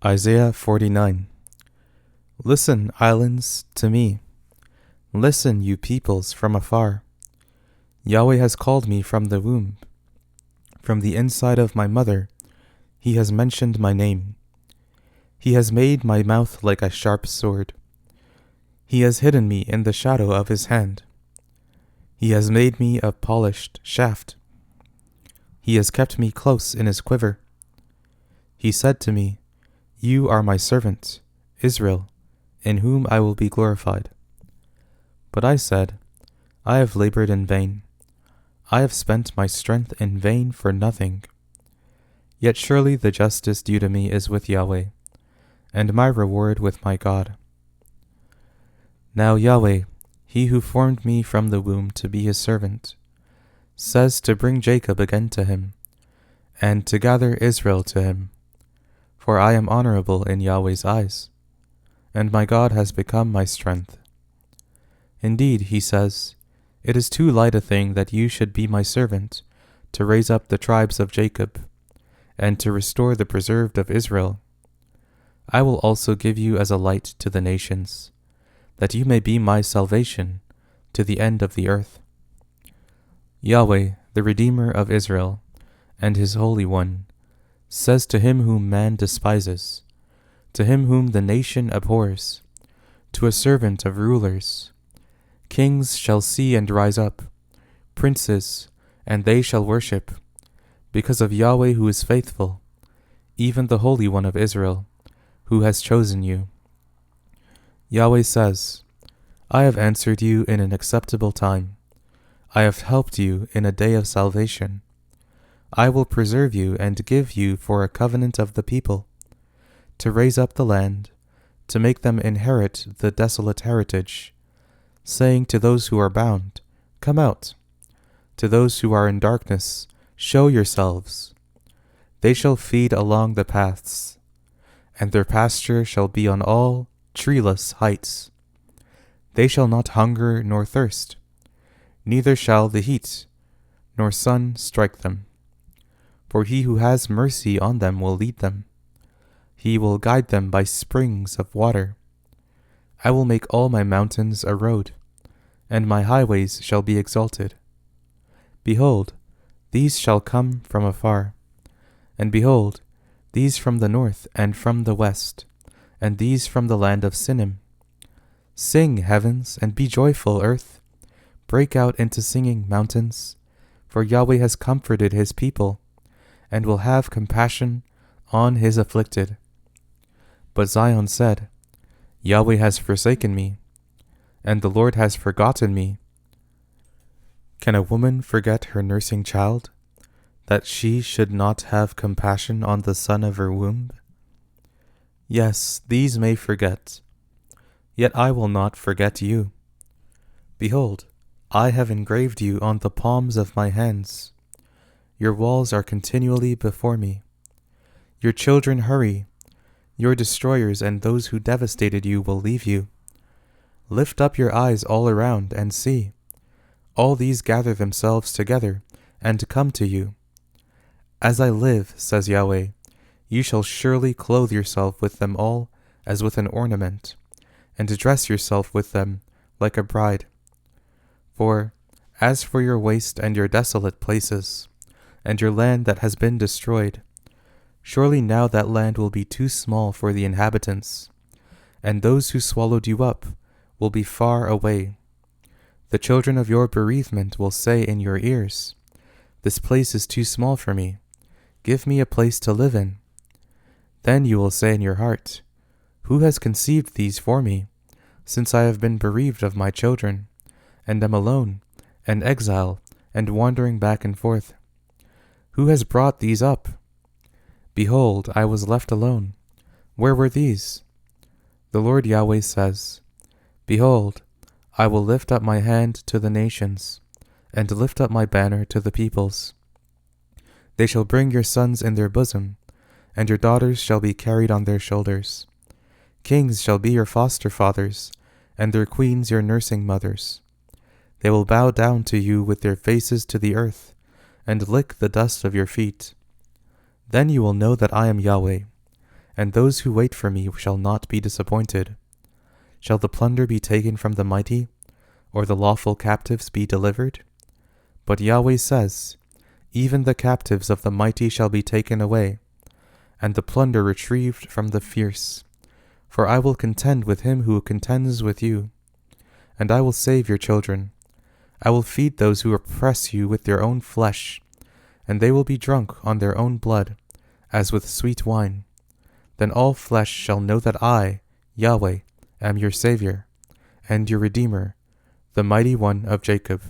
Isaiah 49. Listen, islands, to me. Listen, you peoples from afar. Yahweh has called me from the womb. From the inside of my mother, he has mentioned my name. He has made my mouth like a sharp sword. He has hidden me in the shadow of his hand. He has made me a polished shaft. He has kept me close in his quiver. He said to me, You are my servant, Israel, in whom I will be glorified. But I said, I have labored in vain. I have spent my strength in vain for nothing. Yet surely the justice due to me is with Yahweh, and my reward with my God. Now Yahweh, he who formed me from the womb to be his servant, says to bring Jacob again to him, and to gather Israel to him. For I am honorable in Yahweh's eyes, and my God has become my strength. Indeed, he says, It is too light a thing that you should be my servant, to raise up the tribes of Jacob, and to restore the preserved of Israel. I will also give you as a light to the nations, that you may be my salvation to the end of the earth. Yahweh, the Redeemer of Israel, and his Holy One, says to him whom man despises, to him whom the nation abhors, to a servant of rulers, Kings shall see and rise up, princes, and they shall worship, because of Yahweh who is faithful, even the Holy One of Israel, who has chosen you. Yahweh says, I have answered you in an acceptable time. I have helped you in a day of salvation. I will preserve you and give you for a covenant of the people, to raise up the land, to make them inherit the desolate heritage, saying to those who are bound, Come out. To those who are in darkness, show yourselves. They shall feed along the paths, and their pasture shall be on all treeless heights. They shall not hunger nor thirst, neither shall the heat nor sun strike them. For he who has mercy on them will lead them. He will guide them by springs of water. I will make all my mountains a road, and my highways shall be exalted. Behold, these shall come from afar, and behold, these from the north and from the west, and these from the land of Sinim. Sing, heavens, and be joyful, earth. Break out into singing, mountains, for Yahweh has comforted his people, and will have compassion on his afflicted. But Zion said, Yahweh has forsaken me, and the Lord has forgotten me. Can a woman forget her nursing child, that she should not have compassion on the son of her womb? Yes, these may forget, yet I will not forget you. Behold, I have engraved you on the palms of my hands. Your walls are continually before me. Your children hurry. Your destroyers and those who devastated you will leave you. Lift up your eyes all around and see. All these gather themselves together and come to you. As I live, says Yahweh, you shall surely clothe yourself with them all as with an ornament, and dress yourself with them like a bride. For, as for your waste and your desolate places, and your land that has been destroyed, surely now that land will be too small for the inhabitants, and those who swallowed you up will be far away. The children of your bereavement will say in your ears, This place is too small for me. Give me a place to live in. Then you will say in your heart, Who has conceived these for me, since I have been bereaved of my children, and am alone, an exile, and wandering back and forth? Who has brought these up? Behold, I was left alone. Where were these? The Lord Yahweh says, Behold, I will lift up my hand to the nations, and lift up my banner to the peoples. They shall bring your sons in their bosom, and your daughters shall be carried on their shoulders. Kings shall be your foster fathers, and their queens your nursing mothers. They will bow down to you with their faces to the earth, and lick the dust of your feet. Then you will know that I am Yahweh, and those who wait for me shall not be disappointed. Shall the plunder be taken from the mighty, or the lawful captives be delivered? But Yahweh says, even the captives of the mighty shall be taken away, and the plunder retrieved from the fierce. For I will contend with him who contends with you, and I will save your children. I will feed those who oppress you with their own flesh, and they will be drunk on their own blood, as with sweet wine. Then all flesh shall know that I, Yahweh, am your Savior, and your Redeemer, the Mighty One of Jacob.